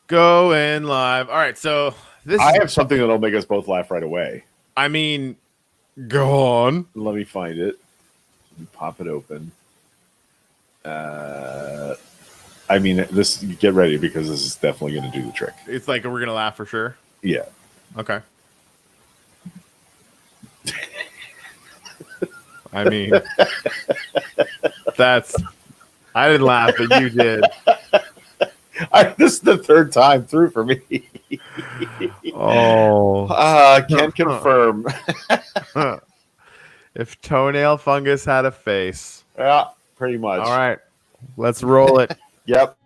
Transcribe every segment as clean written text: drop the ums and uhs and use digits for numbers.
Going live. All right, so I have something that'll make us both laugh right away. I mean, go on. Let me find it. Let me pop it open. This. Get ready because this is definitely going to do the trick. It's like we're gonna laugh for sure. Yeah. Okay. I mean, I didn't laugh, but you did. This is the third time through for me. Can confirm. If toenail fungus had a face. Yeah, pretty much. All right, let's roll it. Yep.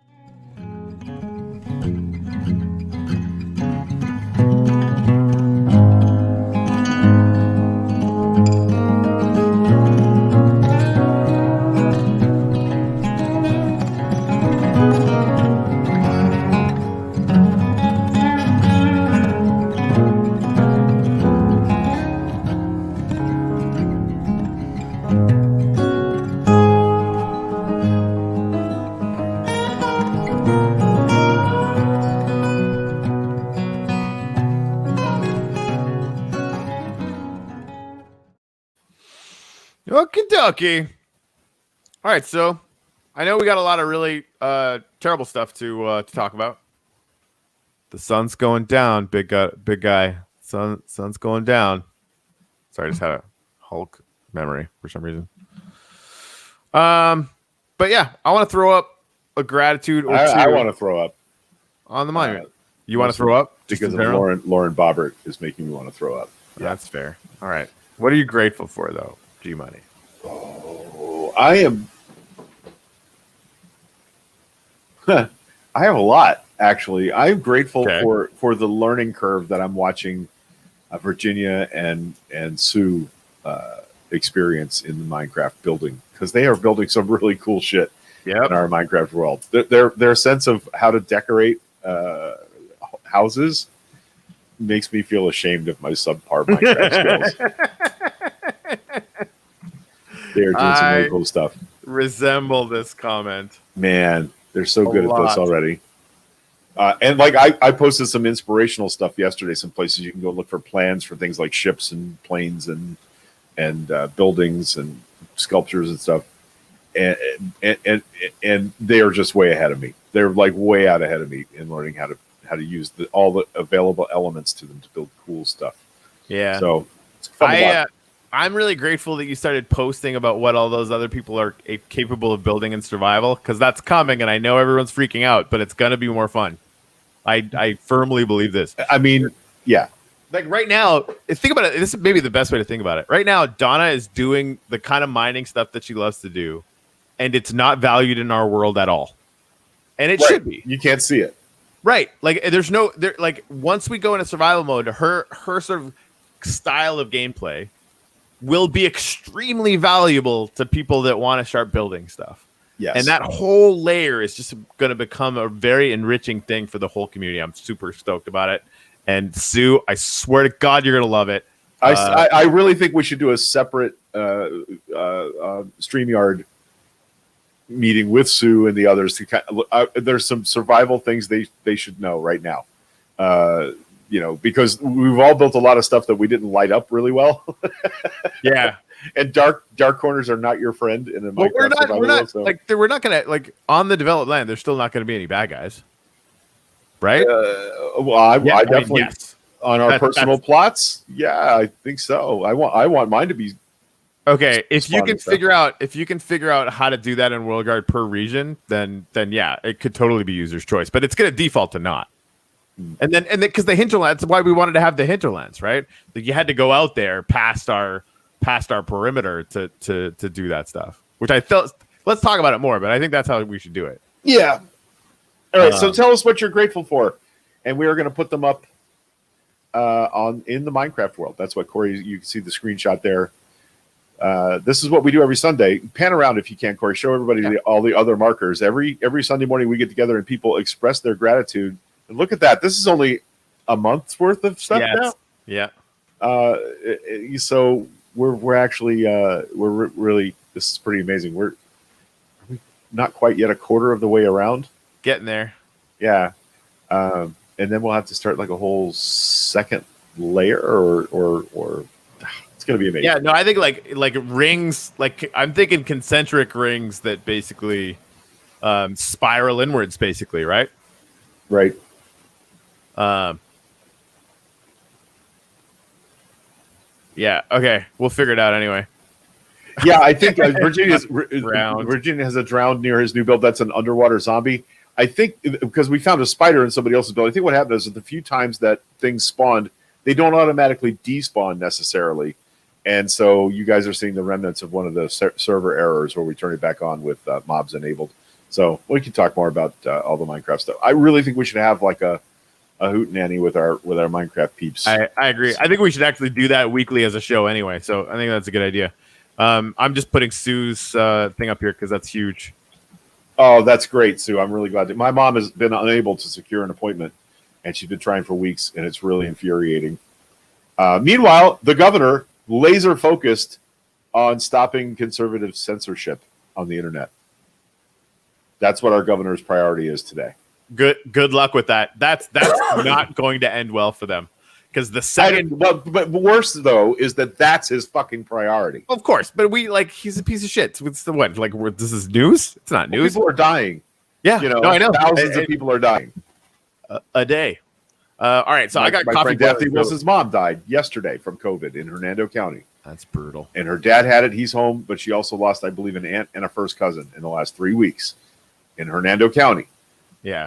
Okie dokie. All right, so I know we got a lot of really terrible stuff to talk about. The sun's going down, big guy. Sun's going down. Sorry, I just had a Hulk memory for some reason. But yeah, I want to throw up a gratitude or two. I want to throw up on the monument. You want to throw up because of Lauren Bobbert is making me want to throw up. Yeah. That's fair. All right, what are you grateful for though, G Money? Oh, I am. I have a lot actually. I'm grateful for the learning curve that I'm watching Virginia and Sue experience in the Minecraft building, because they are building some really cool shit in our Minecraft world. Their sense of how to decorate houses makes me feel ashamed of my subpar Minecraft skills. They are doing some really cool stuff. Resemble this comment. Man, they're so good at this already. And like I posted some inspirational stuff yesterday, some places you can go look for plans for things like ships and planes and buildings and sculptures and stuff. And they are just way ahead of me. They're like way out ahead of me in learning how to use all the available elements to them to build cool stuff. Yeah. So it's fun to watch. I'm really grateful that you started posting about what all those other people are capable of building in survival, because that's coming, and I know everyone's freaking out, but it's going to be more fun. I firmly believe this. I mean, yeah. Like right now, think about it. This is maybe the best way to think about it. Right now, Donna is doing the kind of mining stuff that she loves to do, and it's not valued in our world at all. And it should be. You can't see it. Right. Like like once we go into survival mode, her sort of style of gameplay will be extremely valuable to people that want to start building stuff. Yes. And that whole layer is just going to become a very enriching thing for the whole community. I'm super stoked about it. And Sue, I swear to God, you're going to love it. I really think we should do a separate StreamYard meeting with Sue and the others. There's some survival things they should know right now. Because we've all built a lot of stuff that we didn't light up really well. Yeah. And dark corners are not your friend in a Minecraft we're not we're not gonna, like, on the developed land, there's still not gonna be any bad guys. Right? I definitely yes. On our personal plots, yeah, I think so. I want mine to be okay. If you can figure out how to do that in WorldGuard per region, then yeah, it could totally be user's choice. But it's gonna default to not. And then because the hinterlands, that's why we wanted to have the hinterlands, right? Like you had to go out there past our perimeter to do that stuff. Which I felt. Let's talk about it more, but I think that's how we should do it. Yeah. All right. So tell us what you're grateful for, and we are going to put them up in the Minecraft world. That's what Corey. You can see the screenshot there. This is what we do every Sunday. Pan around if you can, Corey. Show everybody all the other markers. Every Sunday morning we get together and people express their gratitude. And look at that. This is only a month's worth of stuff now. Yeah. So we're actually we're really, this is pretty amazing. We're not quite yet a quarter of the way around. Getting there. Yeah. And then we'll have to start like a whole second layer, or it's going to be amazing. Yeah, no, I think like rings, like I'm thinking concentric rings that basically spiral inwards, basically, right? Right. Yeah. Okay, we'll figure it out anyway. Yeah, I think Virginia has a drowned near his new build. That's an underwater zombie. I think because we found a spider in somebody else's build. I think what happened is that the few times that things spawned, they don't automatically despawn necessarily. And so you guys are seeing the remnants of one of the server errors where we turn it back on with mobs enabled. So we can talk more about all the Minecraft stuff. I really think we should have like a hootenanny with our Minecraft peeps. I agree. I think we should actually do that weekly as a show anyway. So I think that's a good idea. I'm just putting Sue's thing up here because that's huge. Oh, that's great, Sue. I'm really glad. My mom has been unable to secure an appointment, and she's been trying for weeks, and it's really infuriating. Meanwhile, the governor laser focused on stopping conservative censorship on the internet. That's what our governor's priority is today. Good luck with that. That's not going to end well for them. Because the second, but worse though is that's his fucking priority. Of course, but he's a piece of shit. What's the what? Like, this is news? It's not news. People are dying. Yeah, no, I know. Thousands of people are dying a day. All right, so I got my coffee. Friend Daphne Wilson's mom died yesterday from COVID in Hernando County. That's brutal. And her dad had it. He's home, but she also lost, I believe, an aunt and a first cousin in the last 3 weeks in Hernando County. Yeah,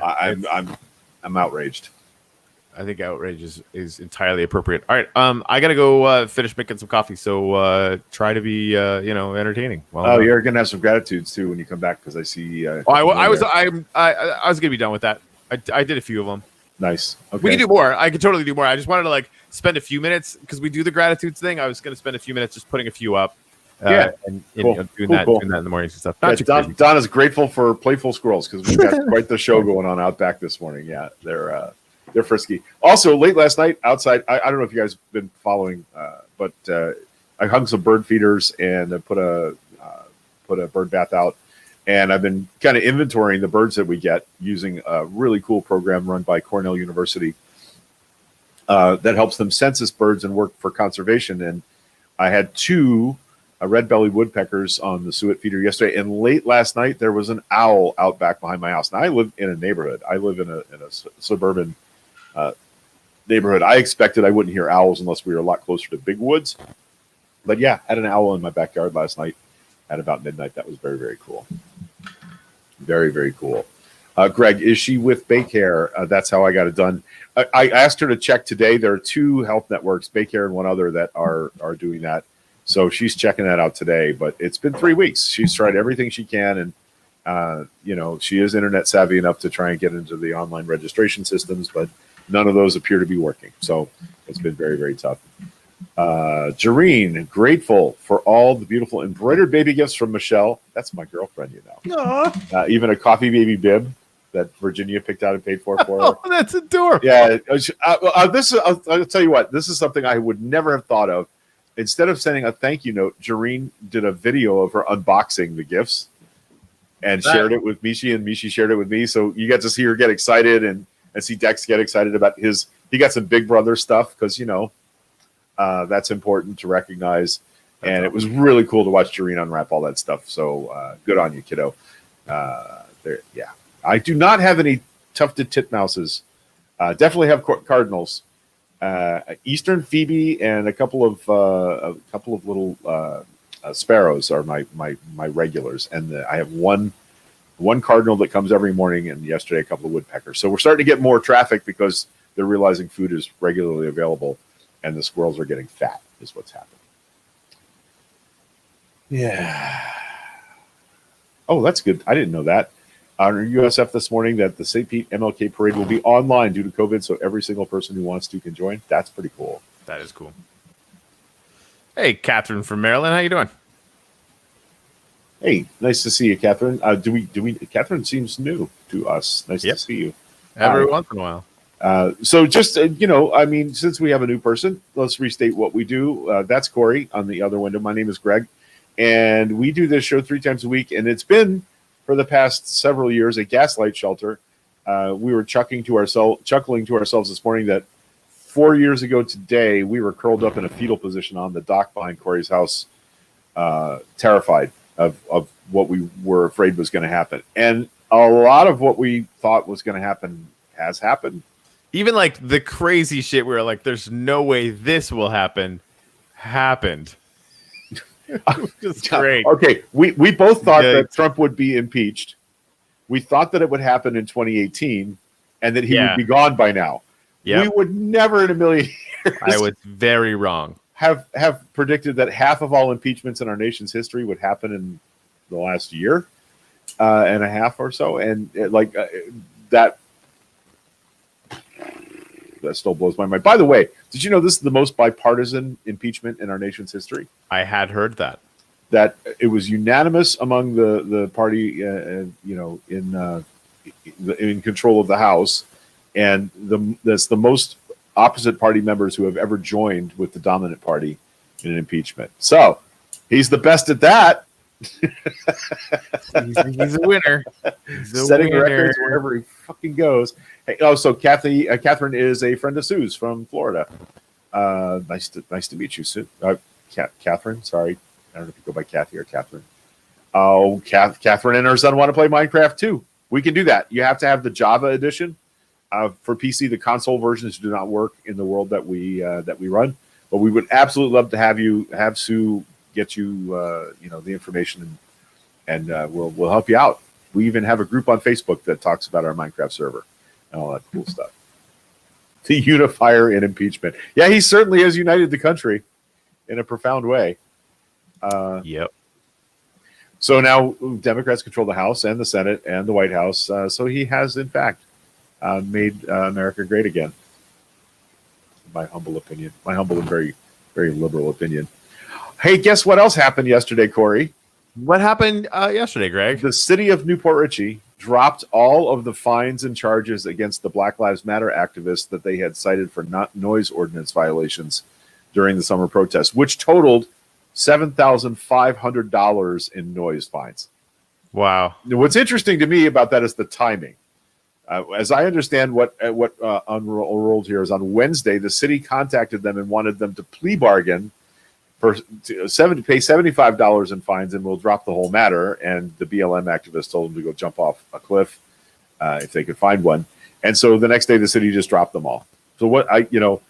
I'm outraged. I think outrage is entirely appropriate. All right, I gotta go finish making some coffee. So try to be entertaining. You're gonna have some gratitudes too when you come back because I see. I was gonna be done with that. I did a few of them. Nice. Okay. We can do more. I could totally do more. I just wanted to spend a few minutes because we do the gratitudes thing. I was gonna spend a few minutes just putting a few up. And doing that in the mornings and stuff. Don is grateful for playful squirrels because we've got quite the show going on out back this morning. Yeah, they're frisky. Also, late last night outside, I don't know if you guys have been following, but I hung some bird feeders and I put a bird bath out, and I've been kind of inventorying the birds that we get using a really cool program run by Cornell University that helps them census birds and work for conservation. And I had two red-bellied woodpeckers on the suet feeder yesterday, and late last night there was an owl out back behind my house. Now I live in a neighborhood. I live in a suburban neighborhood. I expected I wouldn't hear owls unless we were a lot closer to big woods. But yeah, I had an owl in my backyard last night at about midnight. That was very, very cool. Very, very cool. Greg, is she with Baycare? That's how I got it done. I asked her to check today. There are two health networks, Baycare and one other, that are doing that. So she's checking that out today. But it's been 3 weeks. She's tried everything she can, and she is internet savvy enough to try and get into the online registration systems, but none of those appear to be working. So it's been very, very tough. Jareen, grateful for all the beautiful embroidered baby gifts from Michelle. That's my girlfriend, even a coffee baby bib that Virginia picked out and paid for her. Oh, that's adorable. Yeah. I'll tell you what, this is something I would never have thought of. Instead of sending a thank you note, Jareen did a video of her unboxing the gifts and shared it with Mishi, and Mishi shared it with me. So you got to see her get excited and see Dex get excited about he got some Big Brother stuff because, that's important to recognize. And it was really cool to watch Jareen unwrap all that stuff. So good on you, kiddo. I do not have any tufted titmouses. Definitely have cardinals. Eastern Phoebe and a couple of little sparrows are my regulars, and I have one cardinal that comes every morning, and yesterday a couple of woodpeckers. So we're starting to get more traffic because they're realizing food is regularly available, and the squirrels are getting fat. Is what's happening. Yeah. Oh, that's good. I didn't know that. On USF this morning that the St. Pete MLK parade will be online due to COVID, so every single person who wants to can join. That's pretty cool. That is cool. Hey, Catherine from Maryland, how you doing? Hey, nice to see you, Catherine. Do we? Catherine seems new to us. Nice to see you. Every once in a while. So just since we have a new person, let's restate what we do. That's Corey on the other window. My name is Greg, and we do this show 3 times a week, and it's been, for the past several years, a gaslight shelter We were chuckling to ourselves this morning that 4 years ago today, we were curled up in a fetal position on the dock behind Corey's house, terrified of what we were afraid was going to happen. And a lot of what we thought was going to happen has happened. Even like the crazy shit we were like, there's no way this will happen, happened. Just great. Okay, we both thought that Trump would be impeached. We thought that it would happen in 2018 and that he would be gone by now. Yep. We would never in a million years. I was very wrong. Have predicted that half of all impeachments in our nation's history would happen in the last year and a half or so, and that still blows my mind. By the way, did you know this is the most bipartisan impeachment in our nation's history? I had heard that. That it was unanimous among the party, in control of the House, and that's the most opposite party members who have ever joined with the dominant party in an impeachment. So he's the best at that. he's a winner. Setting records wherever he fucking goes. Hey, so Catherine is a friend of Sue's from Florida. Nice to meet you, Sue. Catherine, sorry. I don't know if you go by Kathy or Catherine. Oh, Catherine and her son want to play Minecraft too. We can do that. You have to have the Java edition. For PC, the console versions do not work in the world that we run. But we would absolutely love to have Sue get you the information and we'll help you out. We even have a group on Facebook that talks about our Minecraft server and all that cool stuff. The unifier in impeachment. Yeah, he certainly has united the country in a profound way. Yep. So now Democrats control the House and the Senate and the White House. So he has, in fact, made America great again. My humble opinion. My humble and very, very liberal opinion. Hey, guess what else happened yesterday, Corey? What happened yesterday, Greg? The city of Newport Richey dropped all of the fines and charges against the Black Lives Matter activists that they had cited for noise ordinance violations during the summer protests, which totaled $7,500 in noise fines. Wow. What's interesting to me about that is the timing. As I understand what unrolled here is on Wednesday, the city contacted them and wanted them to plea bargain pay $75 in fines and we'll drop the whole matter. And the BLM activists told them to go jump off a cliff if they could find one. And so the next day, the city just dropped them all. So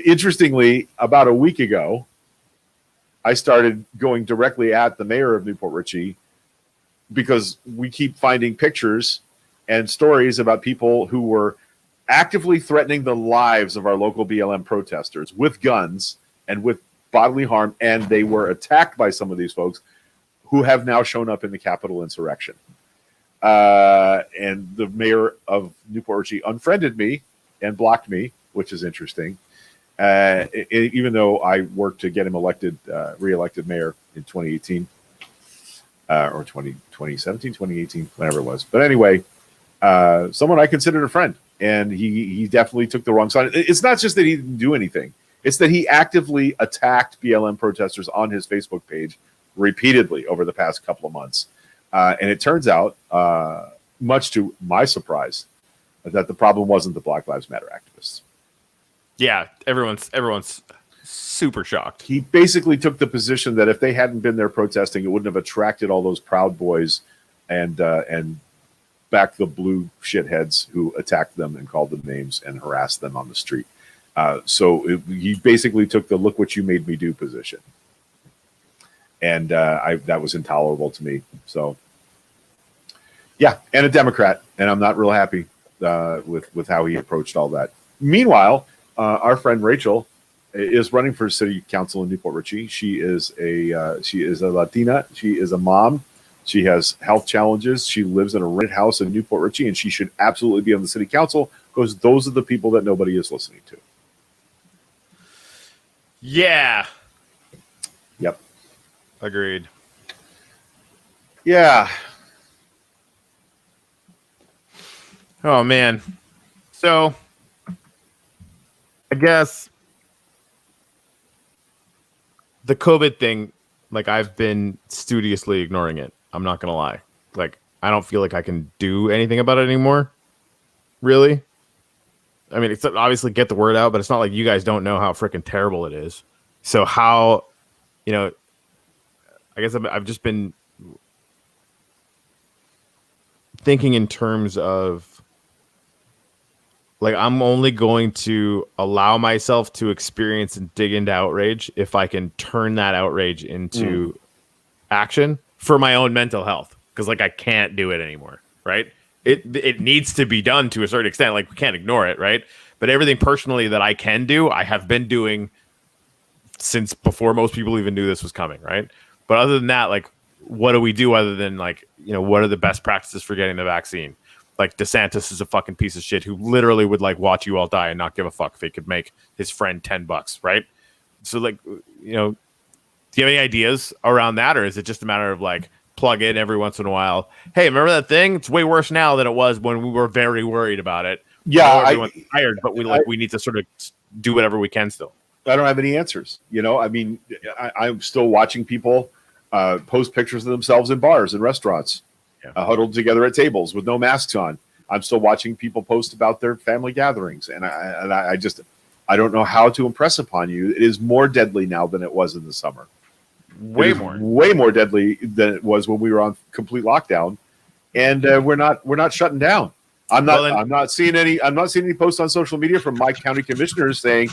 interestingly, about a week ago, I started going directly at the mayor of Newport Richey because we keep finding pictures and stories about people who were actively threatening the lives of our local BLM protesters with guns and with bodily harm, and they were attacked by some of these folks who have now shown up in the Capitol insurrection. And the mayor of Newport Richey unfriended me and blocked me, which is interesting. Even though I worked to get him reelected mayor in 2018 or 2017, 2018, whatever it was. But anyway, someone I considered a friend, and he definitely took the wrong side. It's not just that he didn't do anything. It's that he actively attacked BLM protesters on his Facebook page repeatedly over the past couple of months. And it turns out, much to my surprise, that the problem wasn't the Black Lives Matter activists. Yeah, everyone's super shocked. He basically took the position that if they hadn't been there protesting, it wouldn't have attracted all those Proud Boys and back the blue shitheads who attacked them and called them names and harassed them on the street. He basically took the "look what you made me do" position, and that was intolerable to me. So, yeah, and a Democrat, and I'm not real happy with how he approached all that. Meanwhile, our friend Rachel is running for city council in Newport Richey. She is a Latina. She is a mom. She has health challenges. She lives in a rented house in Newport Richey, and she should absolutely be on the city council because those are the people that nobody is listening to. Yeah. Yep. Agreed. Yeah. Oh, man. So, I guess the COVID thing, like, I've been studiously ignoring it. I'm not going to lie. Like, I don't feel like I can do anything about it anymore. really. I mean, it's obviously get the word out, but it's not like you guys don't know how freaking terrible it is. So how, I guess I've just been thinking in terms of like, I'm only going to allow myself to experience and dig into outrage if I can turn that outrage into action for my own mental health. Because like, I can't do it anymore. Right. It needs to be done to a certain extent. Like, we can't ignore it. Right. But everything personally that I can do, I have been doing since before most people even knew this was coming. Right. But other than that, like, what do we do other than like, what are the best practices for getting the vaccine? Like, DeSantis is a fucking piece of shit who literally would like watch you all die and not give a fuck if he could make his friend $10, right? So like, do you have any ideas around that? Or is it just a matter of like, plug in every once in a while? Hey, remember that thing? It's way worse now than it was when we were very worried about it. Yeah. Everyone's tired, but we need to sort of do whatever we can still. I don't have any answers. I mean, I'm still watching people post pictures of themselves in bars and restaurants, huddled together at tables with no masks on. I'm still watching people post about their family gatherings, and I don't know how to impress upon you. It is more deadly now than it was in the summer. Way more deadly than it was when we were on complete lockdown, and we're not shutting down. I'm not seeing any posts on social media from my county commissioners saying,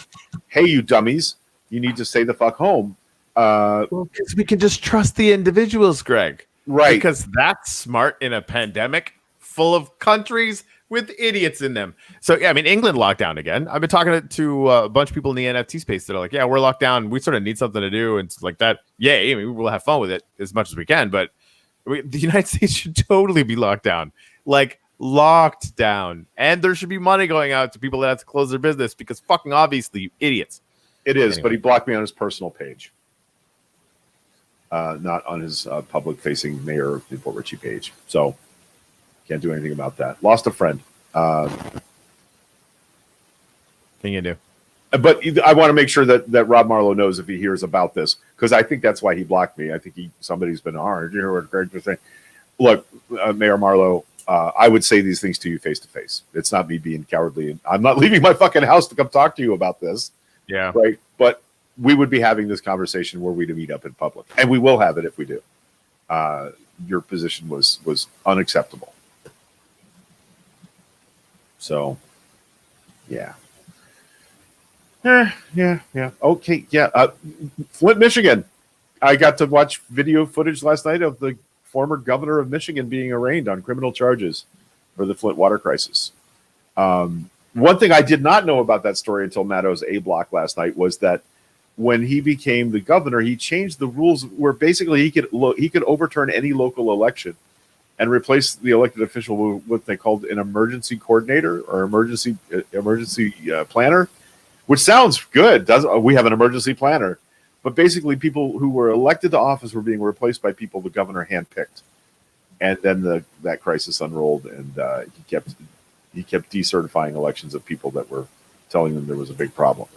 "Hey, you dummies, you need to stay the fuck home." Because we can just trust the individuals, Greg. Right. Because that's smart in a pandemic full of countries with idiots in them. So, yeah, I mean, England locked down again. I've been talking to a bunch of people in the NFT space that are like, yeah, we're locked down. We sort of need something to do. And it's like that. Yay. I mean, we'll have fun with it as much as we can. But the United States should totally be locked down. Like, locked down. And there should be money going out to people that have to close their business because fucking obviously, you idiots. It is, anyway. But he blocked me on his personal page. Not on his public-facing Mayor of Newport Richey page. So, can't do anything about that. Lost a friend. Can you do? But I want to make sure that Rob Marlowe knows if he hears about this, because I think that's why he blocked me. I think somebody's been hard. You know what Greg was saying? Look, Mayor Marlowe, I would say these things to you face to face. It's not me being cowardly. I'm not leaving my fucking house to come talk to you about this. Yeah. Right. But we would be having this conversation where we'd meet up in public, and we will have it if we do. Your position was unacceptable. So, yeah. Yeah. Okay, yeah. Flint, Michigan. I got to watch video footage last night of the former governor of Michigan being arraigned on criminal charges for the Flint water crisis. One thing I did not know about that story until Maddo's A block last night was that when he became the governor, he changed the rules where basically he could overturn any local election and replace the elected official with what they called an emergency coordinator or emergency planner, which sounds good. We have an emergency planner, but basically people who were elected to office were being replaced by people the governor handpicked, and then that crisis unrolled, and he kept decertifying elections of people that were telling them there was a big problem.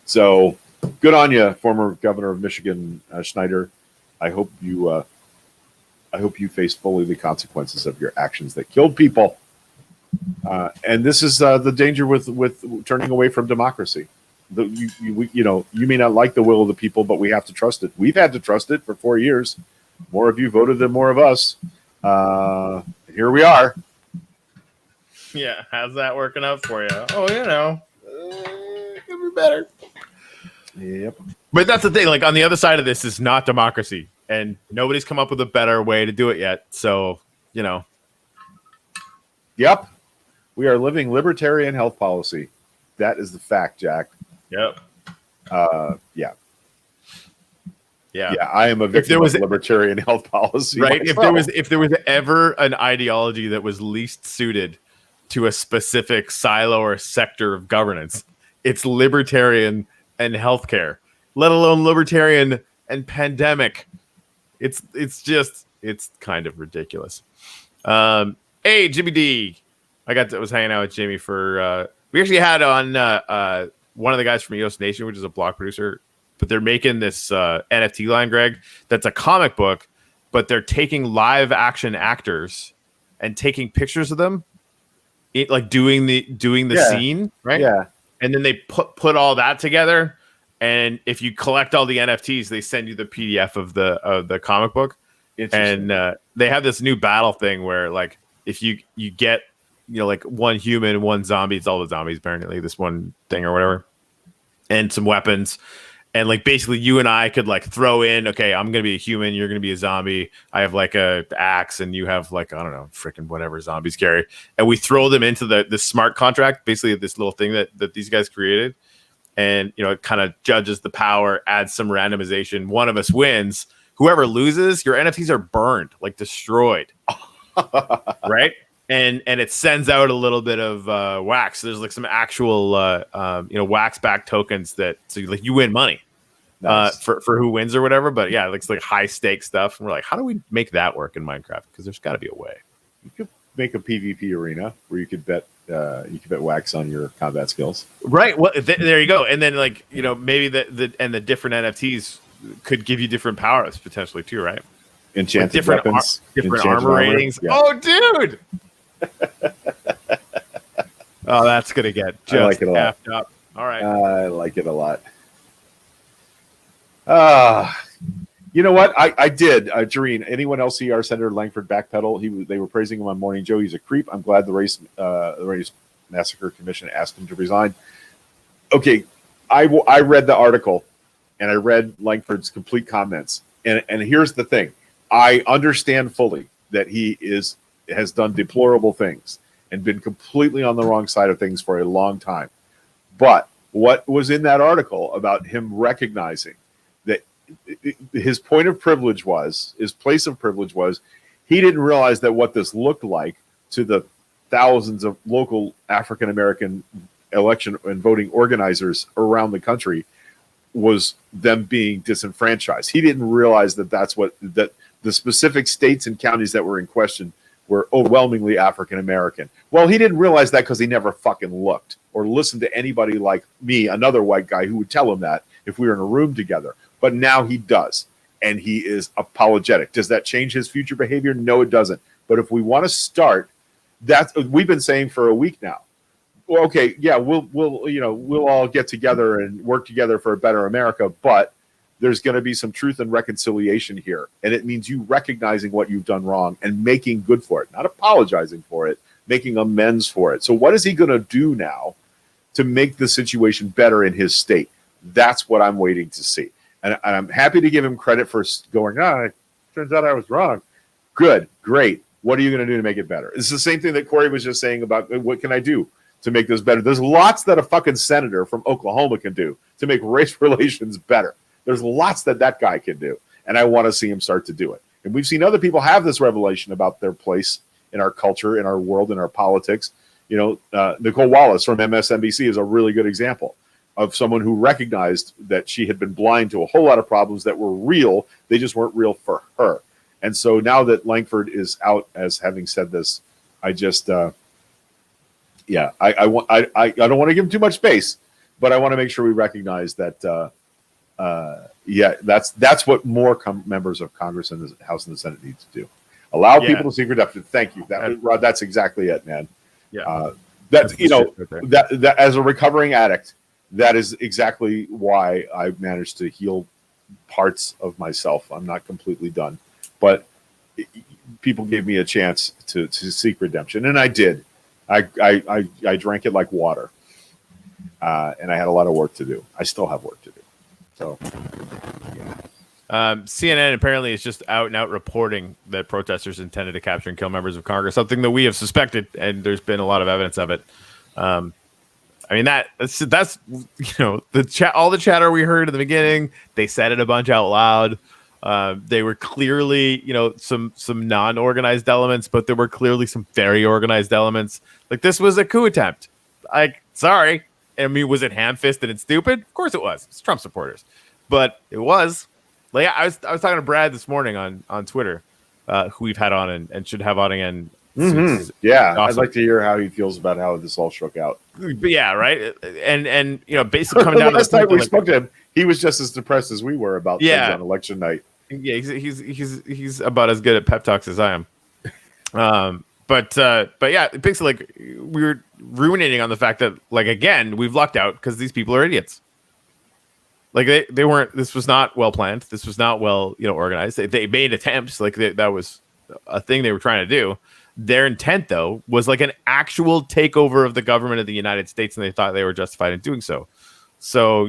So good on you, former governor of Michigan, Schneider. I hope you face fully the consequences of your actions that killed people. And this is the danger with turning away from democracy. You may not like the will of the people, but we have to trust it. We've had to trust it for 4 years. More of you voted than more of us. Here we are. Yeah, how's that working out for you? Oh, it could be better. Yep. But that's the thing. Like, on the other side of this is not democracy, and nobody's come up with a better way to do it yet. So, Yep. We are living libertarian health policy. That is the fact, Jack. Yep. Yeah. Yeah. Yeah. I am a victim of libertarian health policy. Right. Myself. If there was ever an ideology that was least suited to a specific silo or sector of governance, it's libertarian and healthcare, let alone libertarian and pandemic. It's kind of ridiculous. Hey, Jimmy D. I was hanging out with Jamie for we actually had on one of the guys from EOS Nation, which is a blog producer, but they're making this NFT line, Greg, that's a comic book, but they're taking live action actors and taking pictures of them doing the scene, right? Yeah. And then they put all that together, and if you collect all the NFTs, they send you the PDF of the comic book. And they have this new battle thing where like if you get like one human, one zombie, it's all the zombies apparently, this one thing or whatever, and some weapons. And like basically you and I could like throw in, okay, I'm gonna be a human, you're gonna be a zombie. I have like a axe, and you have like, I don't know, freaking whatever zombies carry. And we throw them into the smart contract, basically this little thing that these guys created. And it kind of judges the power, adds some randomization. One of us wins. Whoever loses, your NFTs are burned, like destroyed. Right? And it sends out a little bit of wax. There's like some actual wax back tokens so like you win money. Nice. For who wins or whatever. But yeah, it's like high stakes stuff. And we're like, how do we make that work in Minecraft? Because there's got to be a way. You could make a PvP arena where you could bet wax on your combat skills. Right. Well, there you go. And then like maybe the different NFTs could give you different powers potentially too, right? Enchanted different weapons, different armor ratings. Yeah. Oh, dude. Oh, that's gonna get just like it a lot. Up. All right. I like it a lot. You know what? I did. Jareen, anyone else see our Senator Langford backpedal? They were praising him on Morning Joe. He's a creep. I'm glad the race massacre commission asked him to resign. Okay, I read the article, and I read Langford's complete comments. And here's the thing: I understand fully that he has done deplorable things and been completely on the wrong side of things for a long time. But what was in that article about him recognizing that his point of privilege his place of privilege was, he didn't realize that what this looked like to the thousands of local African-American election and voting organizers around the country was them being disenfranchised. He didn't realize that that the specific states and counties that were in question were overwhelmingly African-American. Well, he didn't realize that because he never fucking looked or listened to anybody like me, another white guy, who would tell him that if we were in a room together. But now he does, and he is apologetic. Does that change his future behavior? No, it doesn't. But if we want to start, we've been saying for a week now. Well, okay, yeah, we'll all get together and work together for a better America, but there's going to be some truth and reconciliation here, and it means you recognizing what you've done wrong and making good for it, not apologizing for it, making amends for it. So what is he going to do now to make the situation better in his state? That's what I'm waiting to see. And I'm happy to give him credit for going, it turns out I was wrong. Good, great. What are you going to do to make it better? It's the same thing that Corey was just saying about what can I do to make this better. There's lots that a fucking senator from Oklahoma can do to make race relations better. There's lots that guy can do. And I want to see him start to do it. And we've seen other people have this revelation about their place in our culture, in our world, in our politics. Nicole Wallace from MSNBC is a really good example of someone who recognized that she had been blind to a whole lot of problems that were real. They just weren't real for her. And so now that Langford is out as having said this, I just, I don't want to give him too much space, but I want to make sure we recognize that, that's what more members of Congress and the House and the Senate need to do. Allow people to seek redemption. Thank you. Rod, that's exactly it, man. Yeah. That's that as a recovering addict, that is exactly why I managed to heal parts of myself. I'm not completely done, but people gave me a chance to seek redemption, and I did. I drank it like water, and I had a lot of work to do. I still have work to do. So, yeah. CNN apparently is just out and out reporting that protesters intended to capture and kill members of Congress, something that we have suspected, and there's been a lot of evidence of it. I mean, that's all the chatter we heard at the beginning. They said it a bunch out loud. They were clearly, some non-organized elements, but there were clearly some very organized elements. Like, this was a coup attempt. Sorry. I mean, was it ham-fisted and stupid? Of course it was. It's Trump supporters. But it was. Like, I was talking to Brad this morning on Twitter, who we've had on and should have on again. Mm-hmm. Yeah, awesome. I'd like to hear how he feels about how this all shook out. But yeah, right. And basically coming down. Last night we spoke to him, he was just as depressed as we were about things on election night. Yeah, he's about as good at pep talks as I am. But yeah, basically, like, we were ruminating on the fact that, like, again, we've lucked out because these people are idiots. Like, they weren't. This was not well planned. This was not well, organized. They made attempts. Like, that was a thing they were trying to do. Their intent, though, was like an actual takeover of the government of the United States, and they thought they were justified in doing so. So,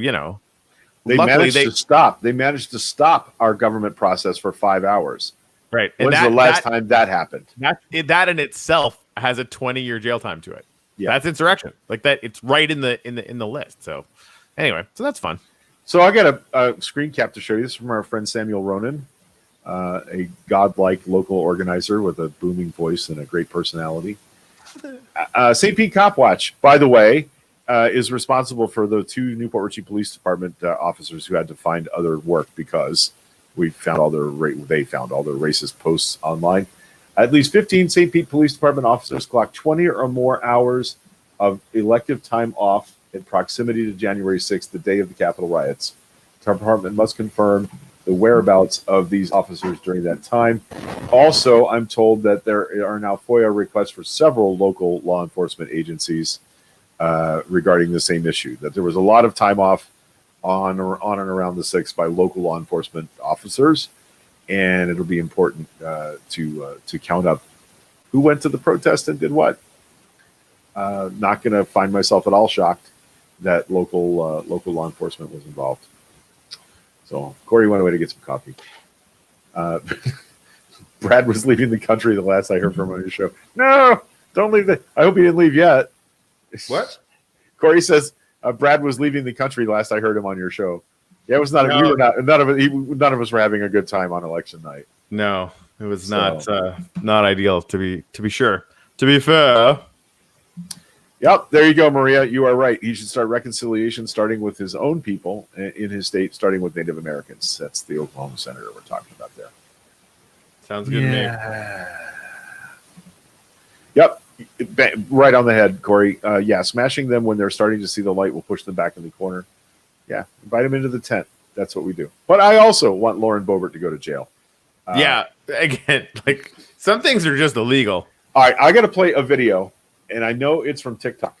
they managed to stop. They managed to stop our government process for 5 hours. Right. When's the last time that happened? That in itself has a 20-year jail time to it. Yeah. That's insurrection. Like that, it's right in the list. So anyway, so that's fun. So I got a screen cap to show you. This is from our friend Samuel Ronan, a godlike local organizer with a booming voice and a great personality. St. Pete Cop Watch, by the way, is responsible for the 2 Newport Richey Police Department officers who had to find other work because they found all their racist posts online. At least 15 St. Pete Police Department officers clocked 20 or more hours of elective time off in proximity to January 6th, the day of the Capitol riots. The department must confirm the whereabouts of these officers during that time. Also, I'm told that there are now FOIA requests for several local law enforcement agencies regarding the same issue, that there was a lot of time off on and around the 6th by local law enforcement officers, and it'll be important to count up who went to the protest and did what. Not going to find myself at all shocked that local law enforcement was involved. So Corey went away to get some coffee. Brad was leaving the country the last I heard from him on your show. No, don't leave. I hope he didn't leave yet. What? Corey says Brad was leaving the country last I heard him on your show. Yeah, it was not. No. We were not. None of us were having a good time on election night. No, it was not ideal to be sure. To be fair. Yep, there you go, Maria. You are right. He should start reconciliation starting with his own people in his state, starting with Native Americans. That's the Oklahoma senator we're talking about there. Sounds good to me. Yep, right on the head, Corey. Yeah, smashing them when they're starting to see the light will push them back in the corner. Yeah, invite them into the tent. That's what we do. But I also want Lauren Boebert to go to jail. Yeah, again, like, some things are just illegal. All right, I got to play a video. And I know it's from TikTok.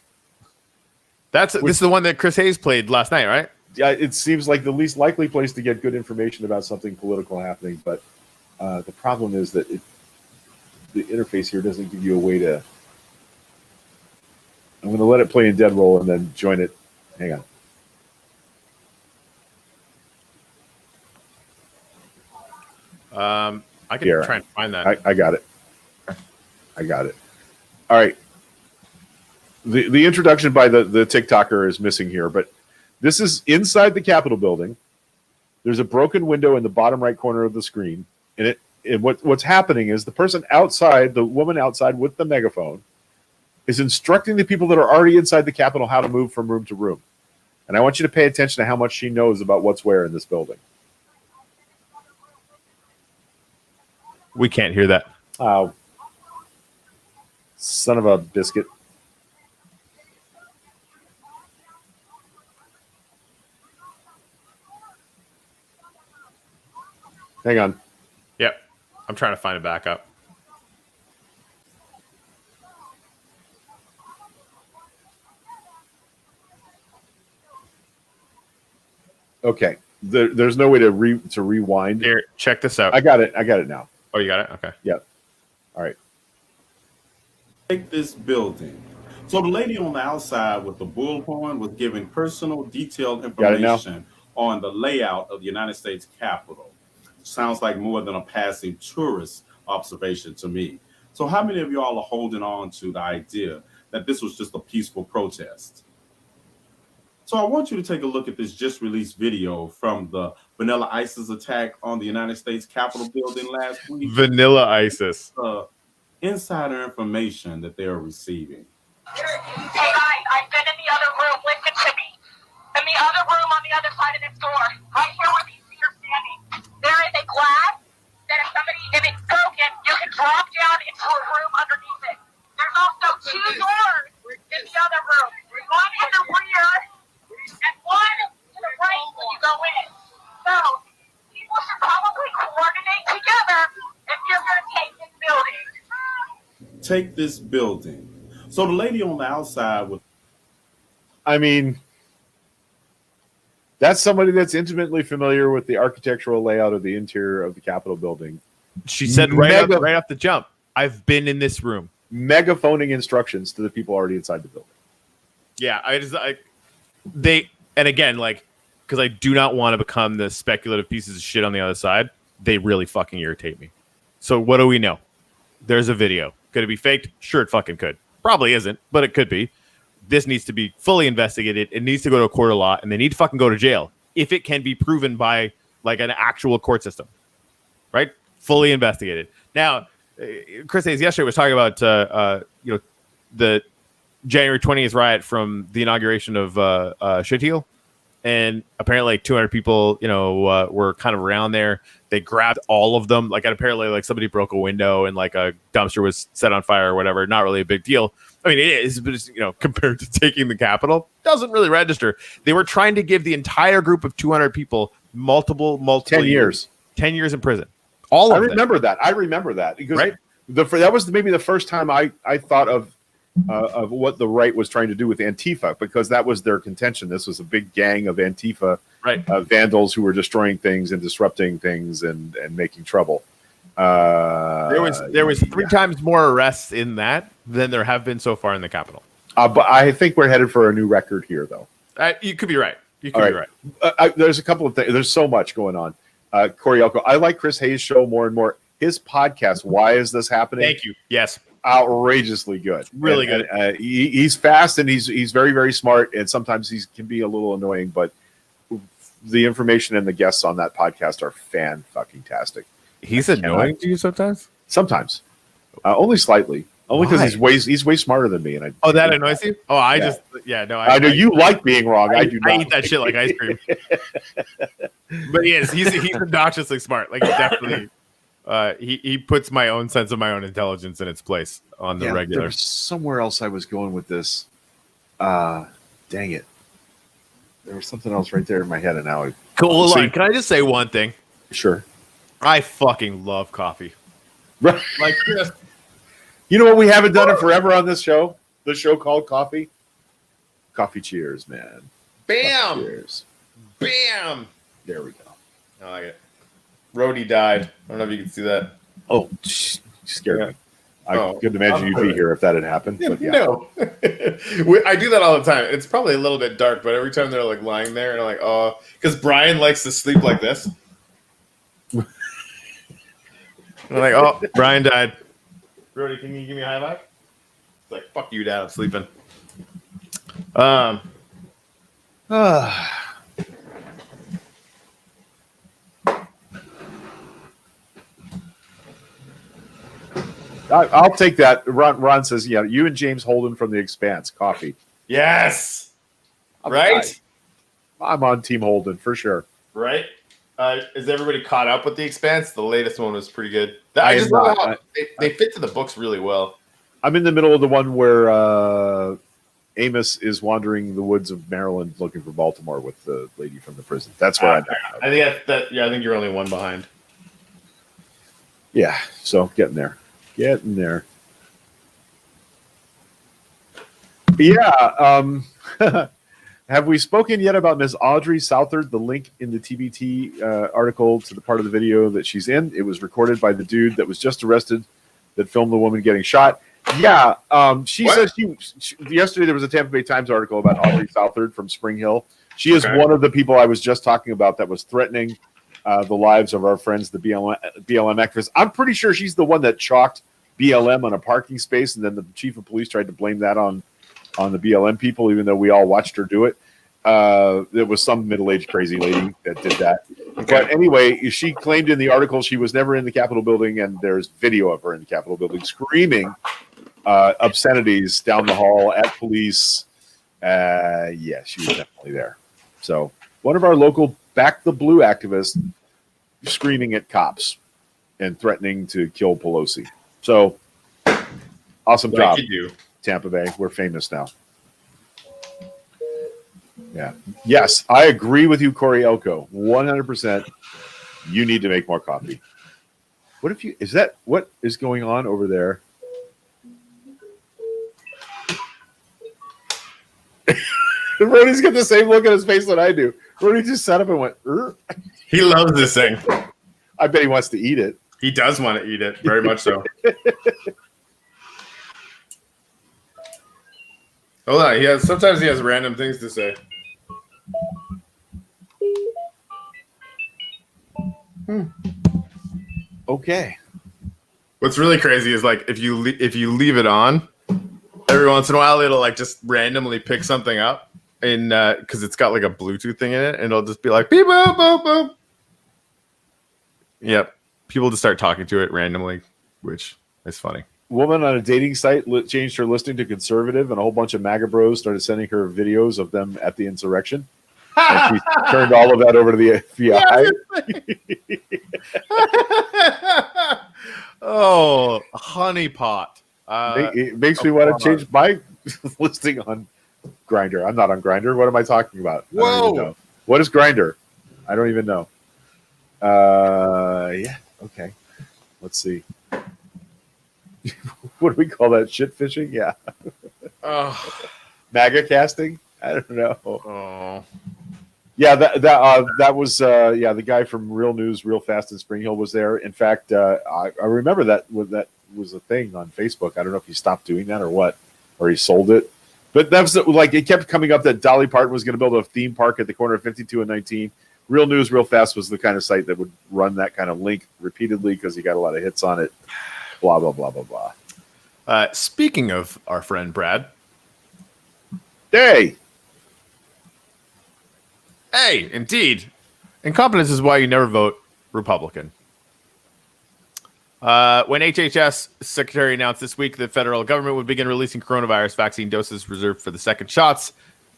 This is the one that Chris Hayes played last night, right? Yeah, it seems like the least likely place to get good information about something political happening. But the problem is that the interface here doesn't give you a way to. I'm going to let it play in dead roll and then join it. Hang on. I can try and find that. I got it. I got it. All right. The introduction by the TikToker is missing here, but this is inside the Capitol building. There's a broken window in the bottom right corner of the screen, and what's happening is the person outside, the woman outside with the megaphone, is instructing the people that are already inside the Capitol how to move from room to room. And I want you to pay attention to how much she knows about what's where in this building. We can't hear that. Oh, son of a biscuit. Hang on. Yep. I'm trying to find it back up. Okay. There's no way to rewind. Here, check this out. I got it now. Oh, you got it? Okay. Yep. All right. Take this building. So the lady on the outside with the bullhorn was giving personal, detailed information on the layout of the United States Capitol. Sounds like more than a passing tourist observation to me. So how many of y'all are holding on to the idea that this was just a peaceful protest? So I want you to take a look at this just released video from the Vanilla ISIS attack on the United States Capitol building last week. Vanilla ISIS. Insider information that they are receiving. Hey guys, I've been in the other room. Listen to me. In the other room on the other side of this door, right here where these feet are standing, there is a glass that if it's broken, you can drop down into a room underneath it. There's also 2 doors in the other room. One in the rear and one to the right when you go in. So, people should probably coordinate together if you're going to take this building. take this building. So the lady on the outside with I mean, that's somebody that's intimately familiar with the architectural layout of the interior of the Capitol building. She said right off the jump, I've been in this room. Megaphoning instructions to the people already inside the building. Yeah, and again, like, because I do not want to become the speculative pieces of shit on the other side. They really fucking irritate me. So what do we know? There's a video. Could it be faked? Sure, it fucking could. Probably isn't, but it could be. This needs to be fully investigated. It needs to go to a court of law, and they need to fucking go to jail if it can be proven by like an actual court system, right? Fully investigated. Now, Chris Hayes yesterday was talking about the January 20th riot from the inauguration of Shitheel, and apparently like 200 people, were kind of around there. They grabbed all of them. Like, and apparently like somebody broke a window and like a dumpster was set on fire or whatever. Not really a big deal. I mean, it is, but it's, compared to taking the Capitol, doesn't really register. They were trying to give the entire group of 200 people multiple 10 years. 10 years in prison. All of them. I remember that because right? That was maybe the first time I thought of what the right was trying to do with Antifa, because that was their contention. This was a big gang of Antifa vandals who were destroying things and disrupting things and making trouble. There was 3 times more arrests in that than there have been so far in the Capitol. But I think we're headed for a new record here, though. You could be right. You could be right. There's a couple of things. There's so much going on. Corey Elko, I like Chris Hayes' show more and more. His podcast, Why Is This Happening? Thank you. Yes. Outrageously good. Really good. He's fast and he's very, very smart. And sometimes he can be a little annoying, but the information and the guests on that podcast are fan-fucking-tastic. He's annoying to you sometimes? Sometimes. Only slightly. Only because he's way smarter than me. And that annoys you? Oh, I know you like being wrong. I do not. I eat that shit like ice cream. But yes, he's obnoxiously smart. Like, he definitely he puts my own sense of my own intelligence in its place on the regular. There's somewhere else I was going with this. Dang it. There was something else right there in my head, and now cool. Can I just say one thing? Sure. I fucking love coffee. Right. Like, just, you know what? We haven't done it forever on this show. The show called Coffee. Coffee cheers, man. Bam. Coffee cheers. Bam. There we go. I like it. Rhodey died. I don't know if you can see that. Oh, scared me. I couldn't imagine you'd be here if that had happened. But No. I do that all the time. It's probably a little bit dark, but every time they're like lying there and I'm like, oh, because Brian likes to sleep like this. I'm like, oh, Brian died. Brody, can you give me a high five? It's like, fuck you, Dad. I'm sleeping. I'll take that. Ron says, yeah, you and James Holden from The Expanse. Coffee. Yes. Right? I'm on Team Holden for sure. Right? Is everybody caught up with The Expanse? The latest one was pretty good. I just love how they fit to the books really well. I'm in the middle of the one where Amos is wandering the woods of Maryland looking for Baltimore with the lady from the prison. That's where I'm at. I think I think you're only one behind. Yeah, so getting there. Yeah. Have we spoken yet about Ms. Audrey Southard? The link in the TBT article to the part of the video that she's in. It was recorded by the dude that was just arrested that filmed the woman getting shot. Yeah. She says yesterday there was a Tampa Bay Times article about Audrey Southard from Spring Hill. She is one of the people I was just talking about that was threatening the lives of our friends, the BLM activists. I'm pretty sure she's the one that chalked BLM on a parking space, and then the chief of police tried to blame that on the BLM people, even though we all watched her do it. There was some middle-aged crazy lady that did that. Okay. But anyway, she claimed in the article she was never in the Capitol building, and there's video of her in the Capitol building screaming obscenities down the hall at police. Yeah, she was definitely there. So one of our local Back the Blue activists screaming at cops and threatening to kill Pelosi. So awesome job, Tampa Bay. We're famous now. Yeah. Yes, I agree with you, Corey Elko. 100%. You need to make more coffee. What if you? Is that what is going on over there? Rhodey's got the same look on his face that I do. Rhodey just sat up and went, "Er." He loves this thing. I bet he wants to eat it. He does want to eat it, very much so. Hold on, sometimes he has random things to say. Okay. What's really crazy is like if you leave it on, every once in a while it'll like just randomly pick something up, and because it's got like a Bluetooth thing in it, and it'll just be like beep boop boop boop. Yep, people just start talking to it randomly, which is funny. Woman on a dating site changed her listing to conservative, and a whole bunch of MAGA bros started sending her videos of them at the insurrection. And she turned all of that over to the FBI. Oh, honeypot. It makes me want to change my listing on Grindr. I'm not on Grindr. What am I talking about? I don't even know. What is Grindr? I don't even know. Yeah. Okay. Let's see. What do we call that? Shit fishing? Yeah. MAGA casting? I don't know. Oh. Yeah, that was the guy from Real News, Real Fast in Spring Hill was there. In fact, I remember that was a thing on Facebook. I don't know if he stopped doing that or what, or he sold it. But that was like it kept coming up that Dolly Parton was going to build a theme park at the corner of 52 and 19. Real News, Real Fast was the kind of site that would run that kind of link repeatedly because he got a lot of hits on it. Blah blah blah blah blah. Speaking of our friend Brad, Hey, indeed. Incompetence is why you never vote Republican. When HHS Secretary announced this week that federal government would begin releasing coronavirus vaccine doses reserved for the second shots,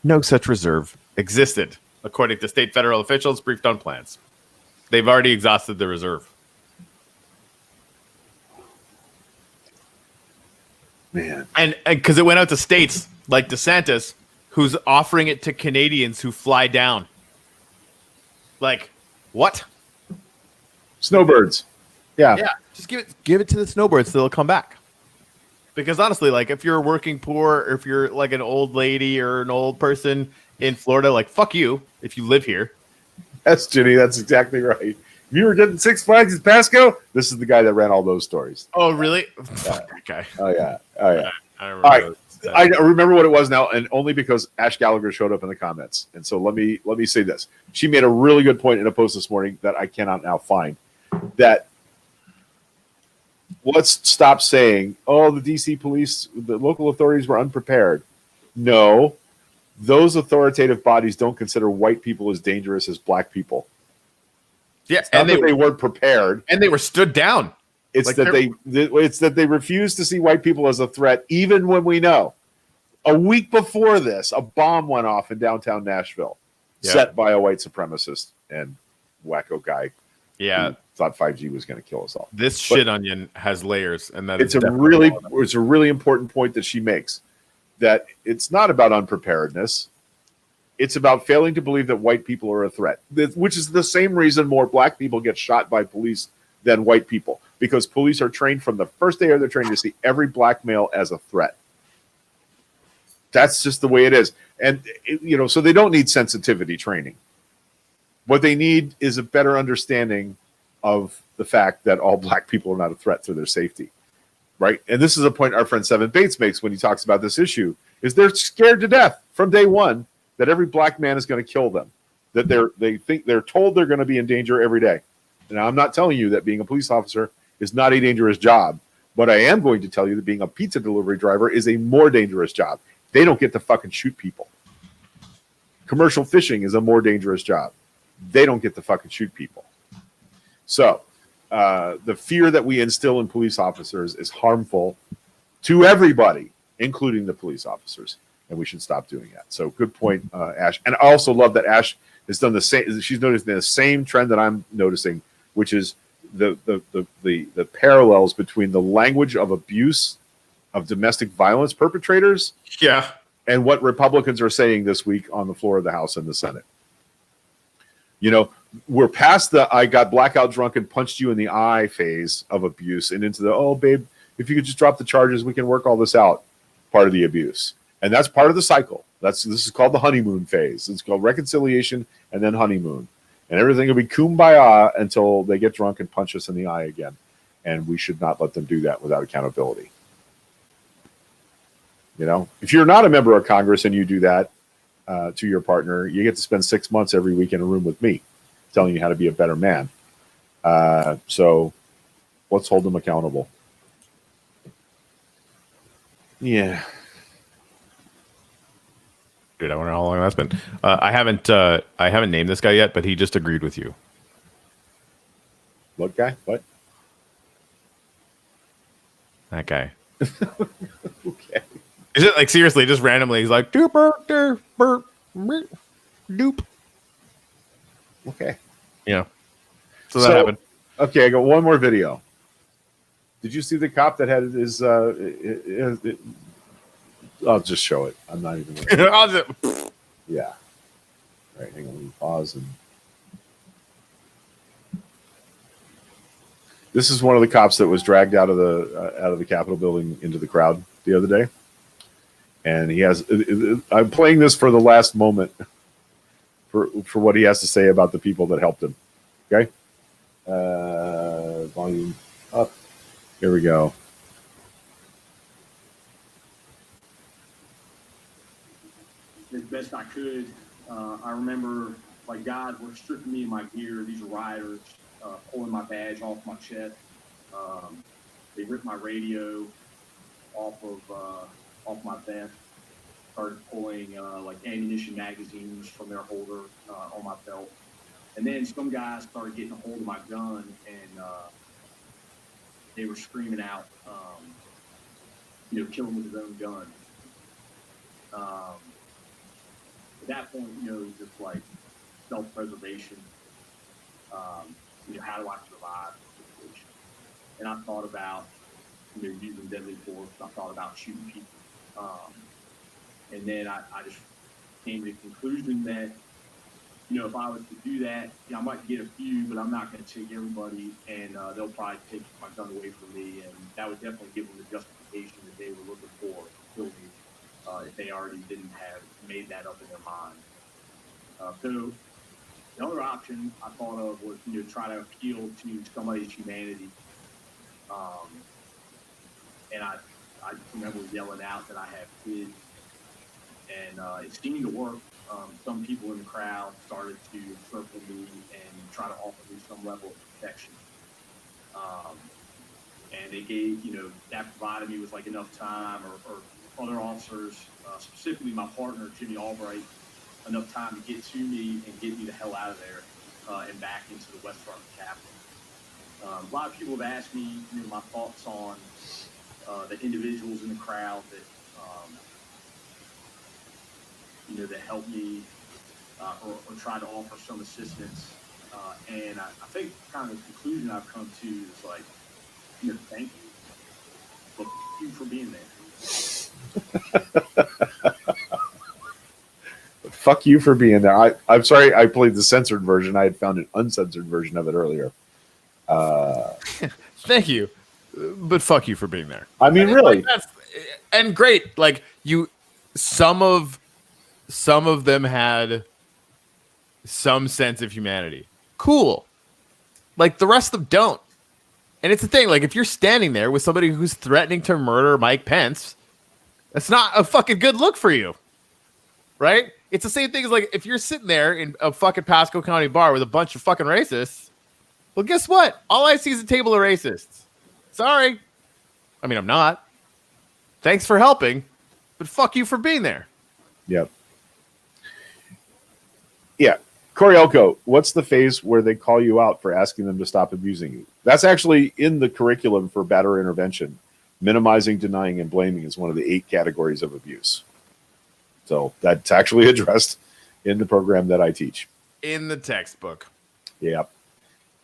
no such reserve existed, according to state federal officials briefed on plans. They've already exhausted the reserve. man. And because it went out to states like DeSantis, who's offering it to Canadians who fly down. Like, what? Snowbirds. Yeah. Yeah, just give it to the snowbirds so they'll come back. Because honestly, like if you're working poor, or if you're like an old lady or an old person in Florida, like fuck you if you live here. That's Ginny. That's exactly right. If you were getting Six Flags at Pasco, this is the guy that ran all those stories. Oh, really? Fuck that guy. Oh yeah. Oh yeah. I All right. that. I remember what it was now, and only because Ash Gallagher showed up in the comments. And so let me say this. She made a really good point in a post this morning that I cannot now find. That let's stop saying, oh, the DC police, the local authorities were unprepared. No, those authoritative bodies don't consider white people as dangerous as black people. Yeah, and they weren't prepared, and they were stood down. It's like that they refuse to see white people as a threat, even when we know. A week before this, a bomb went off in downtown Nashville, set by a white supremacist and wacko guy. Yeah, who thought 5G was going to kill us all. This shit onion has layers, and that it's a really important point that she makes. That it's not about unpreparedness. It's about failing to believe that white people are a threat, which is the same reason more black people get shot by police than white people, because police are trained from the first day of their training to see every black male as a threat. That's just the way it is. And, so they don't need sensitivity training. What they need is a better understanding of the fact that all black people are not a threat to their safety. Right. And this is a point our friend Seven Bates makes when he talks about this issue, is they're scared to death from day one that every black man is going to kill them, that they're told they're going to be in danger every day. Now, I'm not telling you that being a police officer is not a dangerous job, but I am going to tell you that being a pizza delivery driver is a more dangerous job. They don't get to fucking shoot people. Commercial fishing is a more dangerous job. They don't get to fucking shoot people. So the fear that we instill in police officers is harmful to everybody, including the police officers, and we should stop doing that. So good point, Ash. And I also love that Ash has done the same. She's noticed the same trend that I'm noticing, which is the parallels between the language of abuse of domestic violence perpetrators, and what Republicans are saying this week on the floor of the House and the Senate. We're past the I got blackout drunk and punched you in the eye phase of abuse and into the, oh, babe, if you could just drop the charges, we can work all this out part of the abuse. And that's part of the cycle. This is called the honeymoon phase. It's called reconciliation and then honeymoon. And everything will be kumbaya until they get drunk and punch us in the eye again. And we should not let them do that without accountability. You know, if you're not a member of Congress and you do that to your partner, you get to spend 6 months every week in a room with me telling you how to be a better man. So let's hold them accountable. Yeah. Dude, I wonder how long that's been. I haven't named this guy yet, but he just agreed with you. What guy? What? That guy. Okay. Is it like seriously, just randomly? He's like, doop, doop, doop, doop. Okay. Yeah. So that happened. Okay, I got one more video. Did you see the cop that had his? I'll just show it. I'm not even. Yeah. Right. Hang on. Let me pause and. This is one of the cops that was dragged out of the Capitol building into the crowd the other day, and he has. I'm playing this for the last moment for what he has to say about the people that helped him. Okay. Volume up. Here we go. As best I could. I remember like guys were stripping me of my gear. These are rioters, pulling my badge off my chest. They ripped my radio off my vest. Started pulling like ammunition magazines from their holder on my belt. And then some guys started getting a hold of my gun, and they were screaming out, kill him with his own gun. At that point, it was just like self-preservation. How do I survive the situation? And I thought about, using deadly force. I thought about shooting people. And then I just came to the conclusion that, if I was to do that, I might get a few, but I'm not going to take everybody, and they'll probably take my gun away from me, and that would definitely give them the justification that they were looking for to kill me if they already didn't have made that up in their mind. So the other option I thought of was, try to appeal to somebody's humanity. And I just remember yelling out that I have kids, and it seemed to work. Some people in the crowd started to circle me and try to offer me some level of protection. And they gave, that provided me with like enough time, or other officers, specifically my partner, Jimmy Albright, enough time to get to me and get me the hell out of there and back into the west front of the Capitol. A lot of people have asked me, my thoughts on the individuals in the crowd that, that helped me or tried to offer some assistance. And I think kind of the conclusion I've come to is like, thank you. But thank you for being there. Fuck you for being there. I'm sorry I played the censored version. I had found an uncensored version of it earlier. Thank you. But fuck you for being there. I mean, really. And great. Like some of them had some sense of humanity. Cool. Like the rest of them don't. And it's the thing, like if you're standing there with somebody who's threatening to murder Mike Pence, that's not a fucking good look for you. Right? It's the same thing as like if you're sitting there in a fucking Pasco County bar with a bunch of fucking racists. Well, guess what? All I see is a table of racists. Sorry. I mean, I'm not. Thanks for helping, but fuck you for being there. Yep. Yeah. Corey Elko, what's the phase where they call you out for asking them to stop abusing you? That's actually in the curriculum for batterer intervention. Minimizing, denying, and blaming is one of the 8 categories of abuse. So that's actually addressed in the program that I teach. In the textbook. Yeah.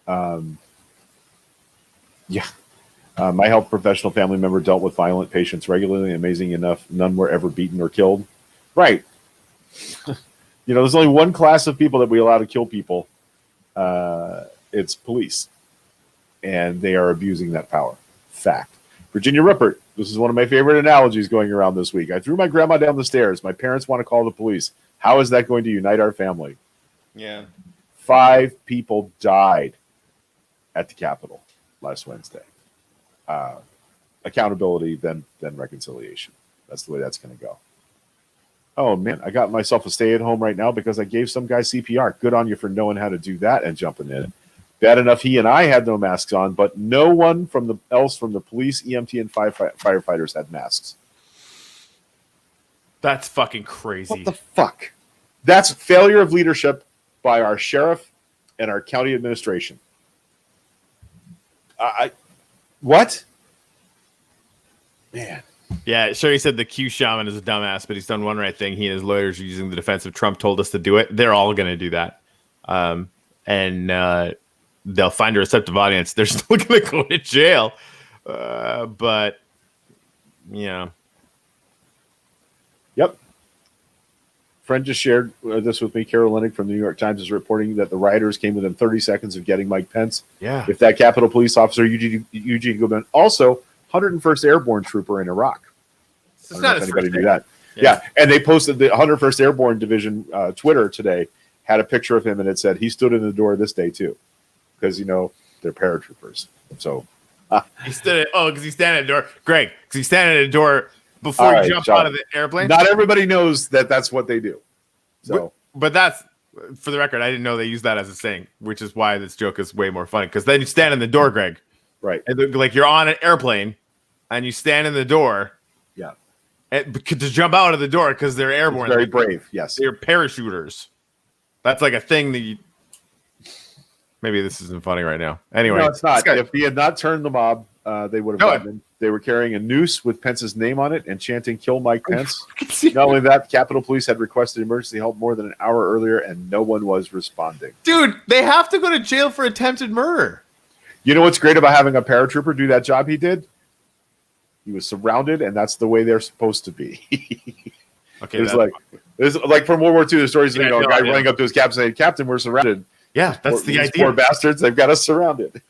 My health professional family member dealt with violent patients regularly. Amazing enough, none were ever beaten or killed. Right. There's only one class of people that we allow to kill people. It's police. And they are abusing that power. Fact. Virginia Ruppert, This is one of my favorite analogies going around this week. I threw my grandma down the stairs. My parents want to call the police. How is that going to unite our family? Yeah. 5 people died at the Capitol last Wednesday. Accountability, then reconciliation. That's the way that's going to go. Oh, man, I got myself a stay-at-home right now because I gave some guy CPR. Good on you for knowing how to do that and jumping in. Bad enough he and I had no masks on, but no one from the police, EMT, and firefighters had masks. That's fucking crazy. What the fuck? That's failure of leadership by our sheriff and our county administration. What? Man. Yeah, sure. He said the Q shaman is a dumbass, but he's done one right thing. He and his lawyers are using the defense of Trump told us to do it. They're all going to do that. And they'll find a receptive audience. They're still going to go to jail. But, you know. Yep. Friend just shared this with me. Carol Lennick from the New York Times is reporting that the rioters came within 30 seconds of getting Mike Pence. Yeah. If that Capitol Police officer, Eugene Goodman, also 101st Airborne Trooper in Iraq. I don't know if anybody knew that. Yeah. And they posted the 101st Airborne Division Twitter today, had a picture of him, and it said he stood in the door this day too. Because, they're paratroopers. So he stood because he's standing at the door. Greg, because he's standing at the door before you jump out of the airplane. Not everybody knows that that's what they do. So, but that's, for the record, I didn't know they used that as a saying, which is why this joke is way more funny. Because then you stand in the door, Greg. Right. And like you're on an airplane and you stand in the door. Yeah. To jump out of the door because they're airborne. It's very brave. Yes. They're parachuters. That's like a thing that you. Maybe this isn't funny right now. Anyway. No, it's not. If he had not turned the mob, they would have gotten him. They were carrying a noose with Pence's name on it and chanting, "Kill Mike Pence." Not only that, Capitol Police had requested emergency help more than an hour earlier, and no one was responding. Dude, they have to go to jail for attempted murder. You know what's great about having a paratrooper do that job he did? He was surrounded, and that's the way they're supposed to be. Okay, it's like from World War II, the stories of a guy running up to his captain saying, "Captain, we're surrounded." Yeah, that's the idea. Poor bastards, they've got us surrounded.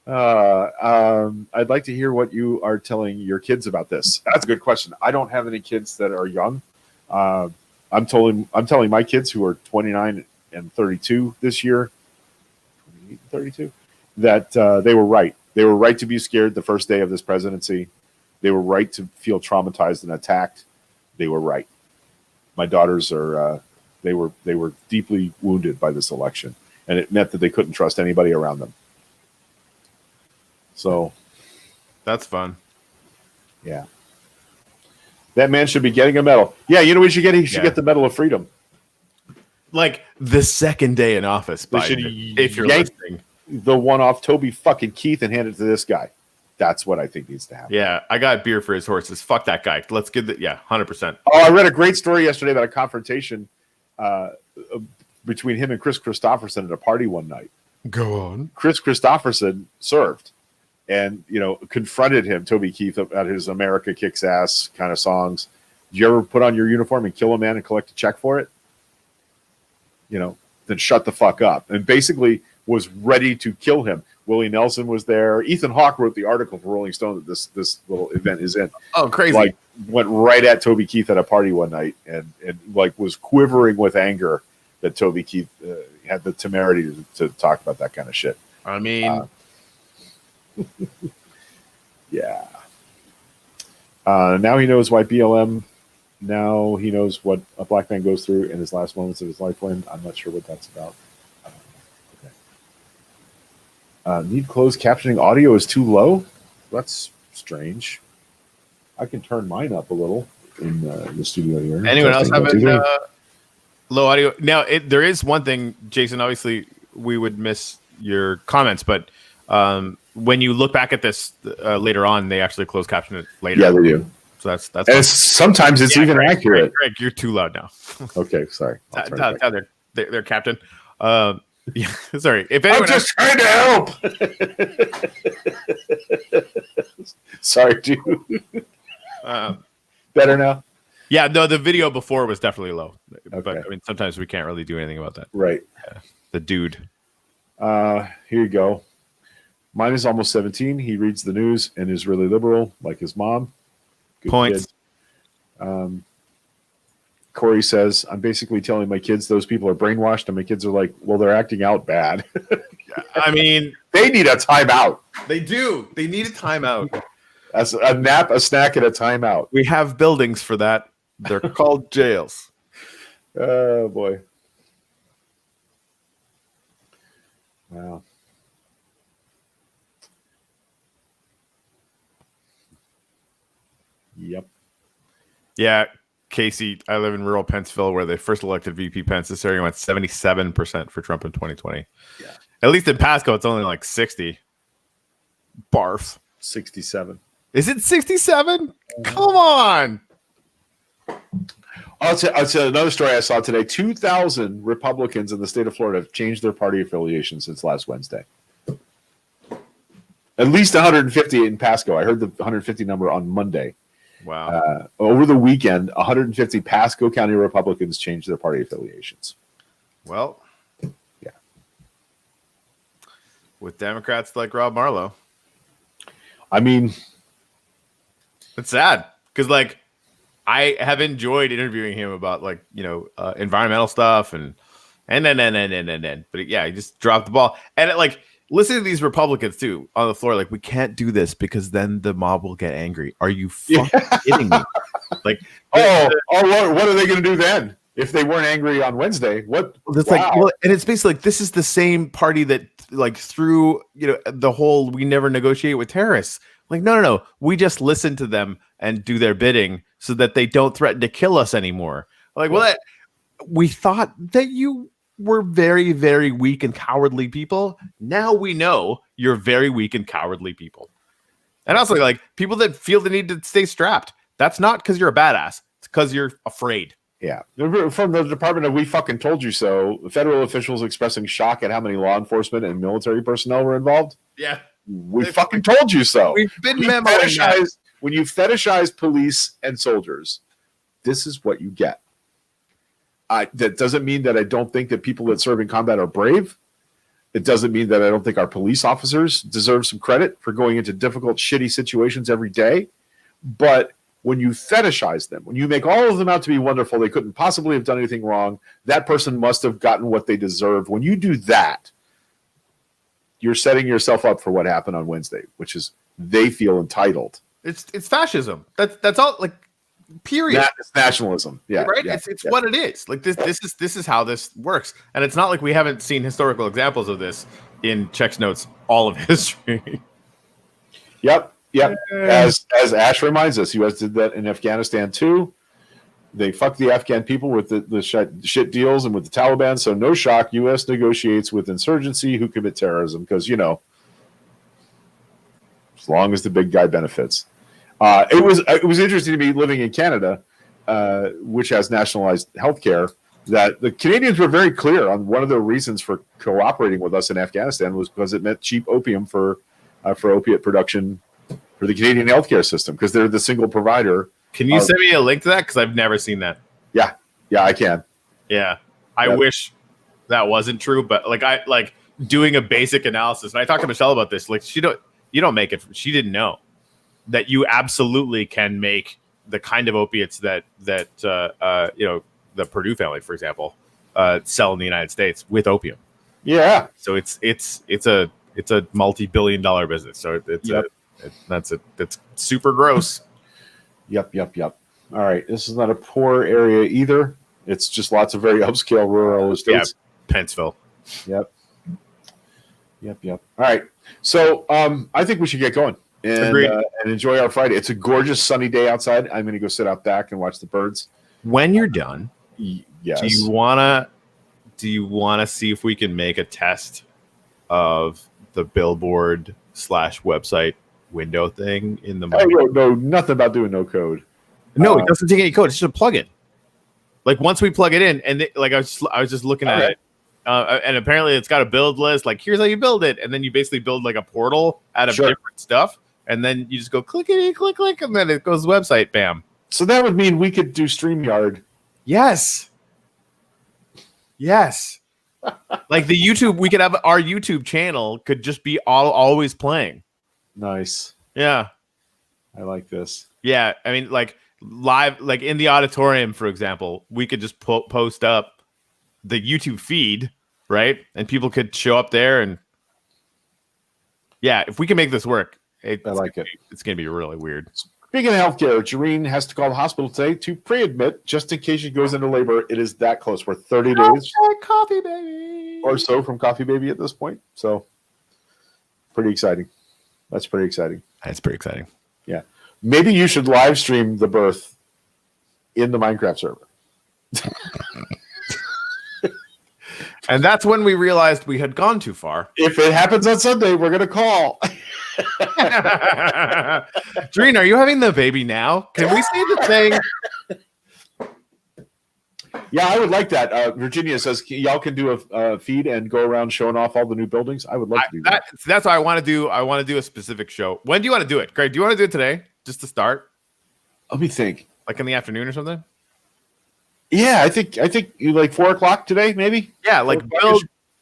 I'd like to hear what you are telling your kids about this. That's a good question. I don't have any kids that are young. I'm telling my kids who are 29 and 32 this year, 32, that they were right. They were right to be scared the first day of this presidency. They were right to feel traumatized and attacked. They were right. My daughters are. They were deeply wounded by this election, and it meant that they couldn't trust anybody around them. So, that's fun. Yeah, that man should be getting a medal. Yeah, you know what he should get? He should get the Medal of Freedom. Like the second day in office, if you're listening. The one off Toby fucking Keith and hand it to this guy. That's what I think needs to happen. Yeah, I got beer for his horses. Fuck that guy. Let's get 100%. Oh, I read a great story yesterday about a confrontation between him and Chris Christopherson at a party one night. Go on. Chris Christopherson served and, confronted him, Toby Keith, about his America Kicks Ass kind of songs. Did you ever put on your uniform and kill a man and collect a check for it? Then shut the fuck up. And basically was ready to kill him. Willie Nelson was there. Ethan Hawke wrote the article for Rolling Stone that this little event is in. Oh, crazy. Like, went right at Toby Keith at a party one night and was quivering with anger that Toby Keith had the temerity to talk about that kind of shit. I mean, yeah. Now he knows why BLM. Now he knows what a black man goes through in his last moments of his life. When I'm not sure what that's about. Need closed captioning audio is too low. That's strange. I can turn mine up a little in the studio here. Anyone else having low audio? Now, there is one thing, Jason. Obviously, we would miss your comments, but when you look back at this later on, they actually close caption it later. Yeah, they do. So that's. And sometimes it's even Greg, accurate. Greg, you're too loud now. Okay, sorry. They're captain. Yeah, sorry. If I'm just trying to help. Sorry, dude. Better now? Yeah, no, the video before was definitely low. Okay. But I mean, sometimes we can't really do anything about that. Right. The dude. Here you go. Mine is almost 17. He reads the news and is really liberal, like his mom. Good Points. Kid. Corey says, I'm basically telling my kids those people are brainwashed, and my kids are like, well, they're acting out bad. I mean, they need a timeout. They do. They need a timeout. As a nap, a snack, and a timeout. We have buildings for that. They're called jails. Oh, boy. Wow. Yep. Yeah, Casey, I live in rural Pennsville where they first elected VP Pence. This area went 77% for Trump in 2020. Yeah. At least in Pasco, it's only like 60. Barf. 67. Is it 67? Come on. I'll tell another story I saw today. 2,000 Republicans in the state of Florida have changed their party affiliation since last Wednesday. At least 150 in Pasco. I heard the 150 number on Monday. Wow. Over the weekend, 150 Pasco County Republicans changed their party affiliations. Well, yeah. With Democrats like Rob Marlowe. I mean, it's sad because, like, I have enjoyed interviewing him about, like, you know, environmental stuff and then. But yeah, he just dropped the ball. And like, listen to these Republicans too on the floor. Like, we can't do this because then the mob will get angry. Are you fucking kidding me? Like, what are they going to do then if they weren't angry on Wednesday? What? It's like, well, and it's basically like this is the same party that like threw, you know, the whole we never negotiate with terrorists. Like, no. We just listen to them and do their bidding so that they don't threaten to kill us anymore. Like, well, we thought that you were very, very weak and cowardly people. Now we know you're very weak and cowardly people. And also, like, people that feel the need to stay strapped. That's not because you're a badass. It's because you're afraid. Yeah. From the Department of We Fucking Told You So, federal officials expressing shock at how many law enforcement and military personnel were involved. Yeah. We fucking told you so. We've been memorizing. When you fetishize police and soldiers, this is what you get. That doesn't mean that I don't think that people that serve in combat are brave. It doesn't mean that I don't think our police officers deserve some credit for going into difficult, shitty situations every day. But when you fetishize them, when you make all of them out to be wonderful, they couldn't possibly have done anything wrong. That person must have gotten what they deserved. When you do that, you're setting yourself up for what happened on Wednesday, which is they feel entitled. It's fascism. That's all. Like, period. It's nationalism. Yeah, right. Yeah, it's what it is. Like this is how this works. And it's not like we haven't seen historical examples of this in Czech's notes all of history. Yep. As Ash reminds us, U.S. did that in Afghanistan too. They fucked the Afghan people with the shit deals and with the Taliban. So no shock, U.S. negotiates with insurgency who commit terrorism because, you know, as long as the big guy benefits. It was interesting to me living in Canada, which has nationalized healthcare, that the Canadians were very clear on one of the reasons for cooperating with us in Afghanistan was because it meant cheap opium for opiate production for the Canadian healthcare system because they're the single provider. Can you send me a link to that? Because I've never seen that. Yeah, I can. Yeah, I wish that wasn't true, but like doing a basic analysis. And I talked to Michelle about this. Like, you don't make it. She didn't know that you absolutely can make the kind of opiates that you know, the Purdue family, for example, sell in the United States with opium. Yeah. So it's a multi-billion-dollar business. So it's super gross. Yep. All right. This is not a poor area either. It's just lots of very upscale rural estates. Yeah, Pennsville. Yep. All right. So I think we should get going and enjoy our Friday. It's a gorgeous sunny day outside. I'm going to go sit out back and watch the birds. When you're done, yes. Do you wanna see if we can make a test of the billboard / website window thing in the I don't know nothing about doing no code. No, it doesn't take any code. It's just a plugin. Like, once we plug it in, and I was just looking at it, and apparently it's got a build list. Like, here's how you build it, and then you basically build like a portal out of different stuff, and then you just go clickety click, and then it goes to the website. Bam. So that would mean we could do StreamYard. Yes. Like the YouTube, we could have our YouTube channel could just be always playing. Nice. Yeah. I like this. Yeah. I mean, like live, like in the auditorium, for example, we could just post up the YouTube feed, right? And people could show up there and yeah, if we can make this work, I like it. It's going to be really weird. Speaking of healthcare, Jareen has to call the hospital today to pre-admit just in case she goes into labor. It is that close. We're 30 days Coffee baby or so from Coffee Baby at this point. So pretty exciting. That's pretty exciting. That's pretty exciting. Yeah. Maybe you should live stream the birth in the Minecraft server. And that's when we realized we had gone too far. If it happens on Sunday, we're going to call. Dreen, are you having the baby now? Can we see the thing? Yeah, I would like that. Virginia says y'all can do a feed and go around showing off all the new buildings. I would love to do that. That's what I want to do. I want to do a specific show. When do you want to do it? Greg, do you want to do it today? Just to start? Let me think. Like in the afternoon or something? Yeah, I think you like 4:00 today, maybe. Yeah, like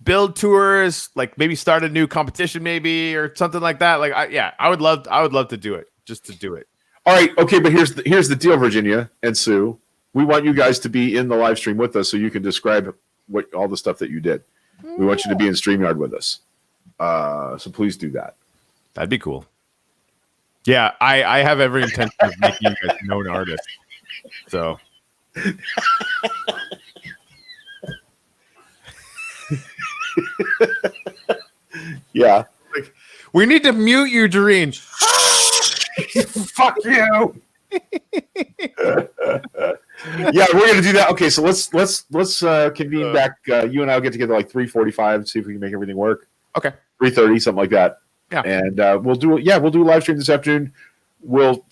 build tours, like maybe start a new competition, maybe or something like that. Like, I would love to do it, just to do it. All right, okay, but here's the deal, Virginia and Sue. We want you guys to be in the live stream with us, so you can describe what all the stuff that you did. We want you to be in StreamYard with us. So please do that. That'd be cool. Yeah, I have every intention of making you guys known artists. So. Yeah. Like, we need to mute you, Doreen. Fuck you. Yeah, we're gonna do that. Okay, so let's convene back. You and I'll get together like 3:45, see if we can make everything work. Okay. 3:30, something like that. Yeah. And we'll do a live stream this afternoon. We'll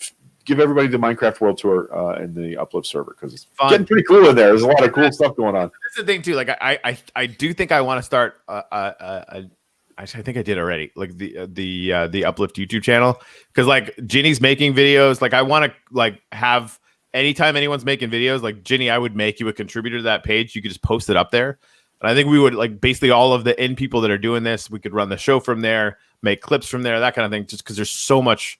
give everybody the Minecraft World Tour in the Uplift server because it's getting pretty cool in there. There's a lot of cool stuff going on. That's the thing too. Like I do think I want to start. I think I did already. Like the Uplift YouTube channel because like Ginny's making videos. Like I want to like have anytime anyone's making videos. Like Ginny, I would make you a contributor to that page. You could just post it up there. And I think we would like basically all of the people that are doing this. We could run the show from there, make clips from there, that kind of thing. Just because there's so much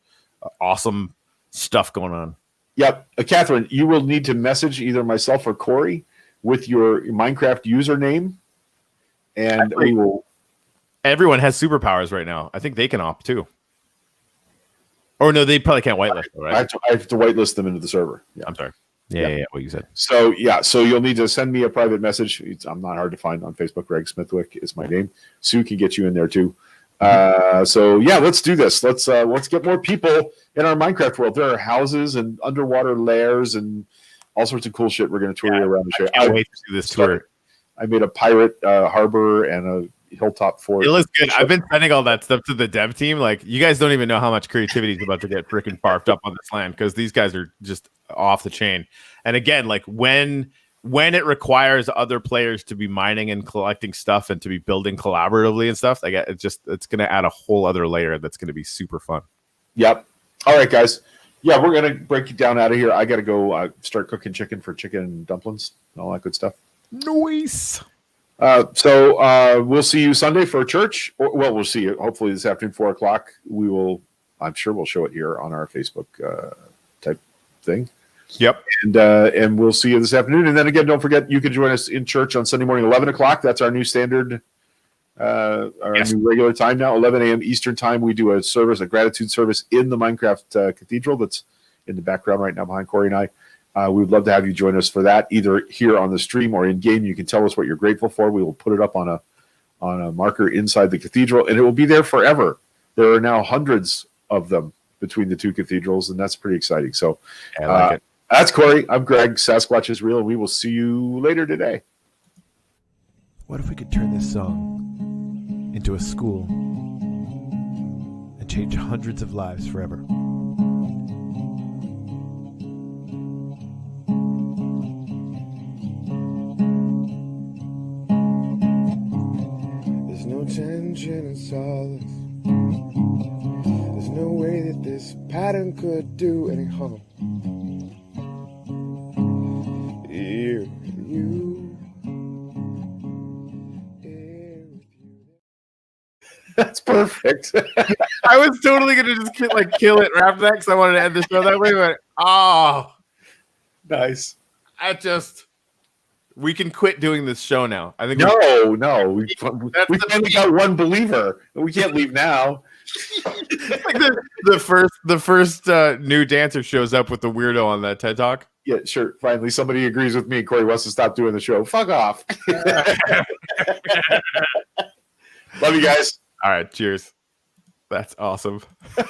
awesome stuff going on. Yep. Catherine, you will need to message either myself or Corey with your Minecraft username. And we will. Everyone has superpowers right now. I think they can opt too. Or no, they probably can't whitelist, right? I have to whitelist them into the server. Yeah. I'm sorry. Yeah, what you said. So you'll need to send me a private message. I'm not hard to find on Facebook. Greg Smithwick is my name. Sue can get you in there too. So let's do this. Let's get more people in our Minecraft world. There are houses and underwater lairs and all sorts of cool shit. We're going to tour you around the show. I can't wait to do this tour. I made a pirate harbor and a hilltop fort. It looks good. I've been sending all that stuff to the dev team. Like, you guys don't even know how much creativity is about to get freaking barfed up on this land because these guys are just off the chain. And again, like when it requires other players to be mining and collecting stuff and to be building collaboratively and stuff, like it's going to add a whole other layer that's going to be super fun. Yep. All right, guys. Yeah, we're going to break you down out of here. I got to go start cooking chicken for chicken dumplings and all that good stuff. Nice. So we'll see you Sunday for church. We'll see you hopefully this afternoon, 4:00. I'm sure we'll show it here on our Facebook type thing. Yep. And we'll see you this afternoon. And then again, don't forget, you can join us in church on Sunday morning, 11:00. That's our new standard, new regular time now, 11 a.m. Eastern time. We do a gratitude service in the Minecraft Cathedral that's in the background right now behind Corey and I. We would love to have you join us for that, either here on the stream or in game. You can tell us what you're grateful for. We will put it up on a marker inside the cathedral, and it will be there forever. There are now hundreds of them between the two cathedrals, and that's pretty exciting. So I like it. That's Corey. I'm Greg. Sasquatch is real, and we will see you later today. What if we could turn this song into a school and change hundreds of lives forever? Tension and solace. There's no way that this pattern could do any harm. Here, you. That's perfect. I was totally gonna just kill it right after that because I wanted to end the show that way. But Nice. We can quit doing this show now. I think no. We finally got one believer. We can't leave now. like the first new dancer shows up with the weirdo on that TED Talk. Yeah, sure. Finally, somebody agrees with me. Corey wants to stop doing the show. Fuck off. Love you guys. All right. Cheers. That's awesome.